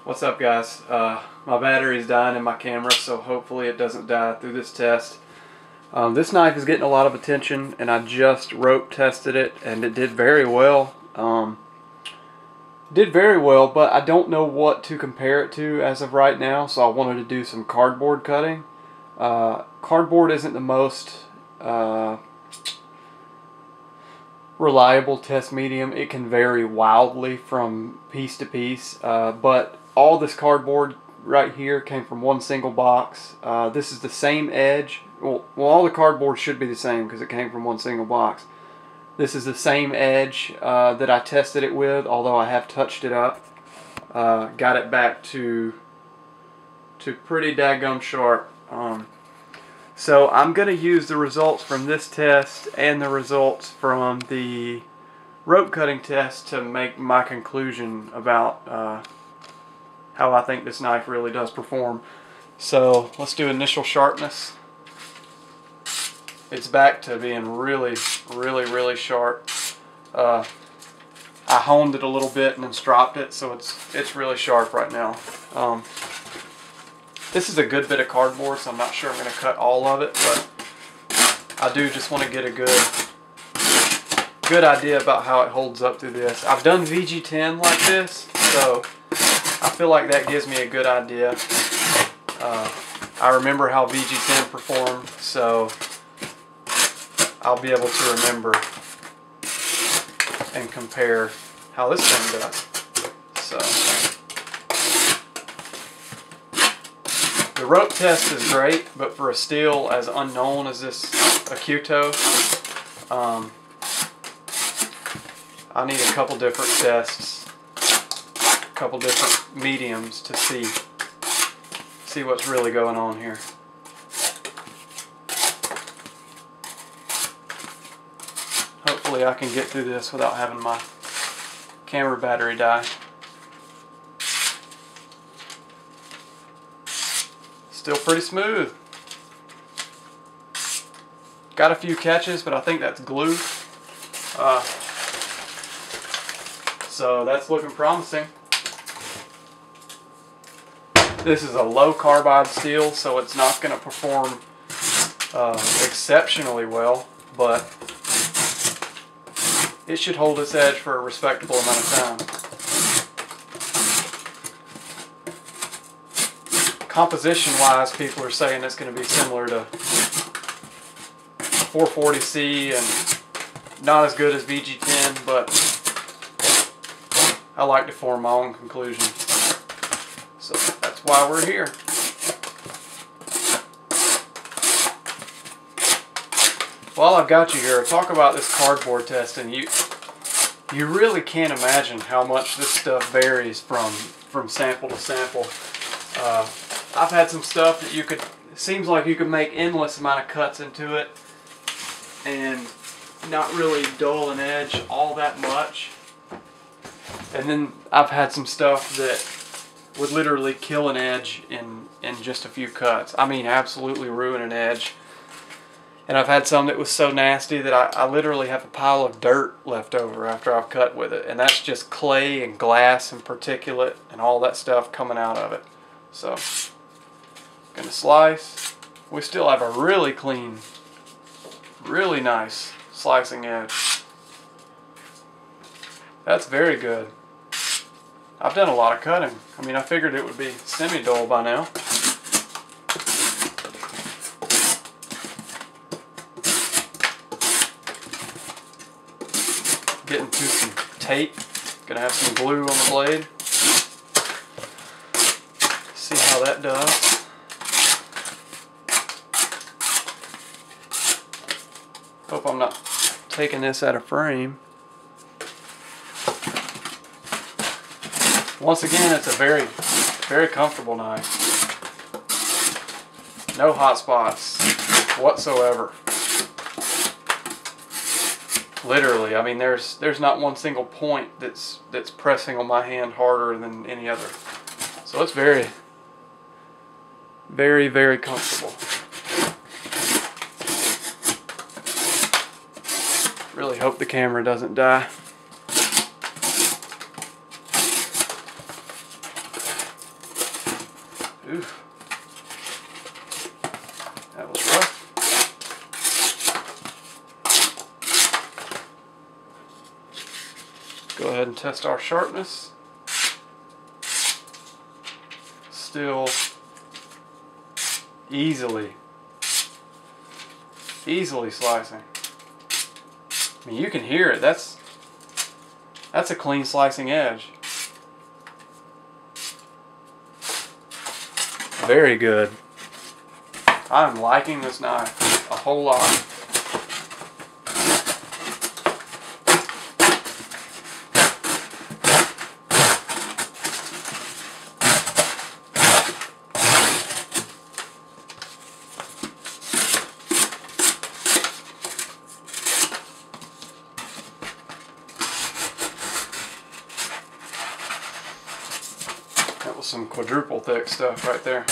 What's up, guys? My battery's dying in my camera, so hopefully it doesn't die through this test. This knife is getting a lot of attention, and I just rope tested it, and it did very well. But I don't know what to compare it to as of right now, so I wanted to do some cardboard cutting. Cardboard isn't the most reliable test medium. It can vary wildly from piece to piece, but all this cardboard right here came from one single box. This is the same edge. Well, all the cardboard should be the same because it came from one single box. This is the same edge that I tested it with, although I have touched it up. Got it back to pretty daggum sharp. So I'm going to use the results from this test and the results from the rope cutting test to make my conclusion about how I think this knife really does perform. So let's do initial sharpness. It's back to being really sharp. I honed it a little bit and then stropped it, so it's really sharp right now. This is a good bit of cardboard, so I'm not sure I'm going to cut all of it, but I do just want to get a good idea about how it holds up through this. I've done VG10 like this, so I feel like that gives me a good idea. I remember how VG10 performed, so I'll be able to remember and compare how this thing does. So the rope test is great, but for a steel as unknown as this Acuto, I need a couple different tests, a couple different mediums to see what's really going on here. Hopefully I can get through this without having my camera battery die. Still pretty smooth. Got a few catches, but I think that's glue. So that's looking promising. This is a low carbide steel, so it's not going to perform exceptionally well, but it should hold its edge for a respectable amount of time. Composition-wise, people are saying it's going to be similar to 440C and not as good as VG10, but I like to form my own conclusions. So that's why we're here. While I've got you here, talk about this cardboard testing. You really can't imagine how much this stuff varies from sample to sample. I've had some stuff that it seems like you could make endless amount of cuts into it and not really dull an edge all that much. And then I've had some stuff that would literally kill an edge in just a few cuts. I mean, absolutely ruin an edge. And I've had some that was so nasty that I literally have a pile of dirt left over after I've cut with it. And that's just clay and glass and particulate and all that stuff coming out of it. So, gonna slice. We still have a really clean, really nice slicing edge. That's very good. I've done a lot of cutting. I mean, I figured it would be semi-dull by now. Getting to some tape. Gonna have some glue on the blade. See how that does. Hope I'm not taking this out of frame. Once again, it's a very comfortable knife. No hot spots whatsoever. Literally, I mean, there's not one single point that's pressing on my hand harder than any other. So it's very comfortable. Really hope the camera doesn't die. Oof. That was rough. Go ahead and test our sharpness. Still easily slicing. I mean, you can hear it. That's a clean slicing edge. Very good. I'm liking this knife a whole lot. That was some quadruple thick stuff right there.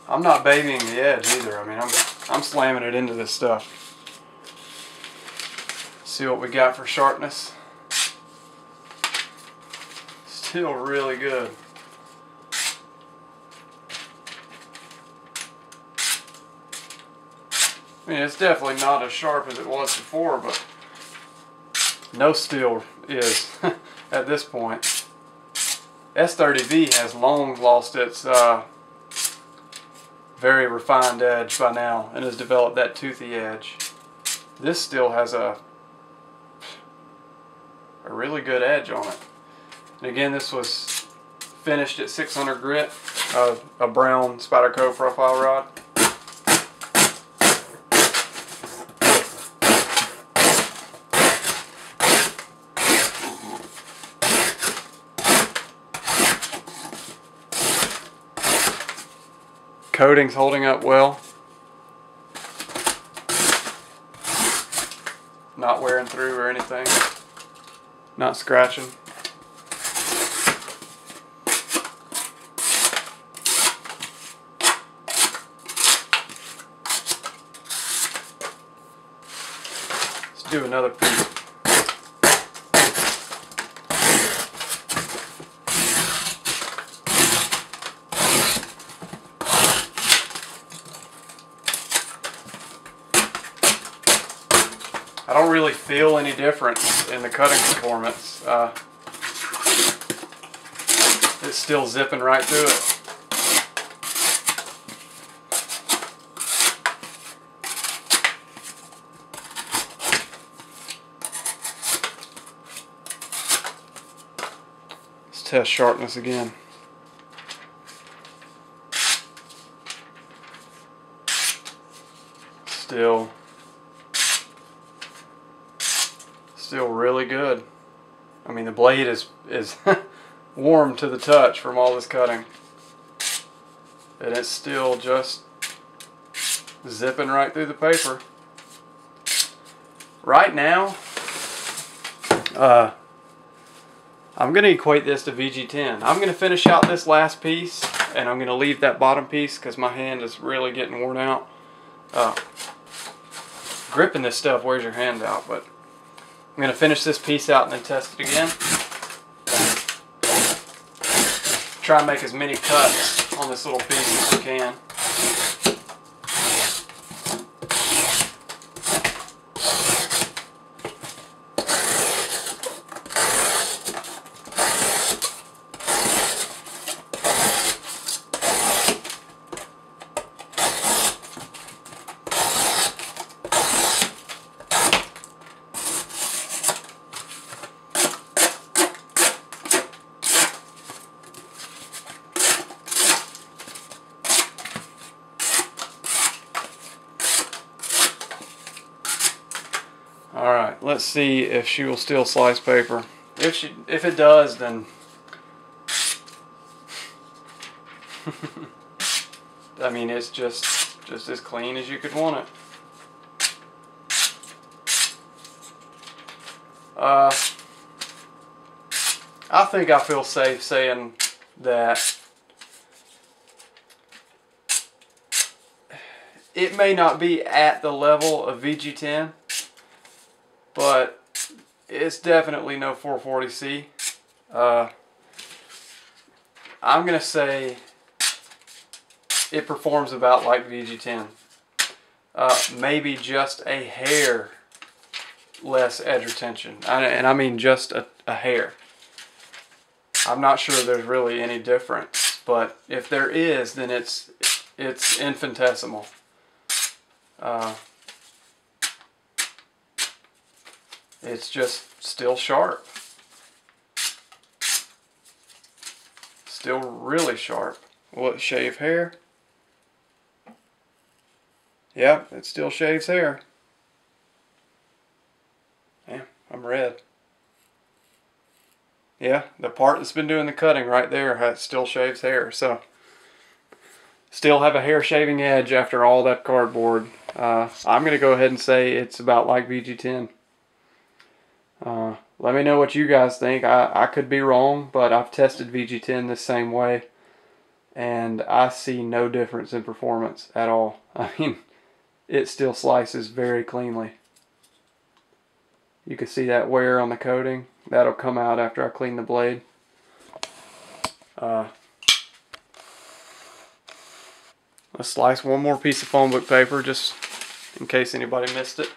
I'm not babying the edge either. I mean, I'm slamming it into this stuff. See what we got for sharpness. Still really good. I mean, it's definitely not as sharp as it was before, but no steel is at this point. S30V has long lost its very refined edge by now and has developed that toothy edge. This still has a really good edge on it. And again, this was finished at 600 grit, a brown Spyderco profile rod. Coating's holding up well. Not wearing through or anything. Not scratching. Let's do another piece. I don't really feel any difference in the cutting performance. It's still zipping right through it. Let's test sharpness again. Still really good. I mean, the blade is warm to the touch from all this cutting, and it's still just zipping right through the paper. Right now, I'm going to equate this to VG10. I'm going to finish out this last piece, and I'm going to leave that bottom piece because my hand is really getting worn out. Gripping this stuff wears your hand out, but I'm going to finish this piece out and then test it again. Try and make as many cuts on this little piece as we can. Alright, let's see if she will still slice paper. If it does, then I mean, it's just as clean as you could want it. I think I feel safe saying that it may not be at the level of VG10, but it's definitely no 440C. I'm going to say it performs about like VG10. Maybe just a hair less edge retention. And I mean just a hair. I'm not sure there's really any difference, but if there is, then it's infinitesimal. It's just still sharp. Still really sharp. Will it shave hair? Yep, it still shaves hair. Yeah, I'm red. Yeah, the part that's been doing the cutting right there still shaves hair. So, still have a hair shaving edge after all that cardboard. I'm going to go ahead and say it's about like VG10. Let me know what you guys think. I could be wrong, but I've tested VG10 the same way, and I see no difference in performance at all. I mean, it still slices very cleanly. You can see that wear on the coating. That'll come out after I clean the blade. Let's slice one more piece of phone book paper just in case anybody missed it.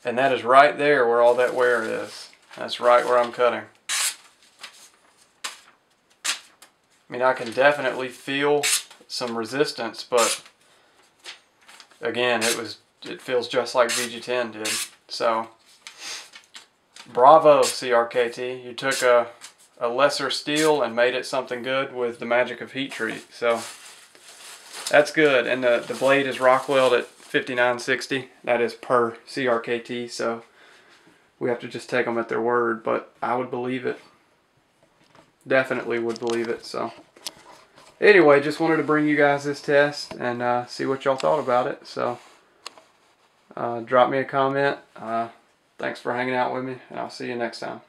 And that is right there where all that wear is. That's right where I'm cutting. I mean, I can definitely feel some resistance, but again, it feels just like VG10 did. So, bravo, CRKT. You took a lesser steel and made it something good with the magic of heat treat. So, that's good. And the blade is Rockwelled at 5960. That is per CRKT, so we have to just take them at their word, but I would believe it. Definitely would believe it. So anyway, just wanted to bring you guys this test and see what y'all thought about it. So drop me a comment. Thanks for hanging out with me, and I'll see you next time.